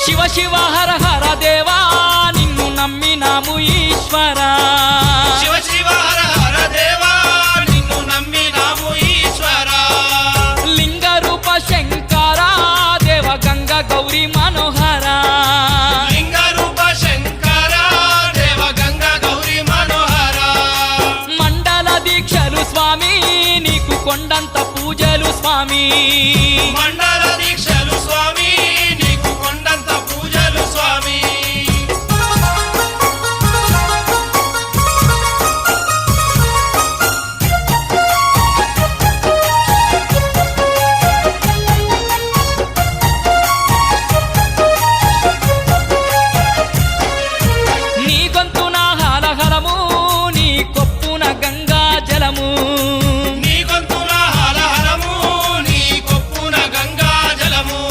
శివ శివ హర హర దేవా నిన్ను నమ్మినాము ఈశ్వరా శివ శివ హర హర దేవా నిన్ను నమ్మినాము ఈశ్వరా లింగ రూప శంకరా దేవ గంగ గౌరీ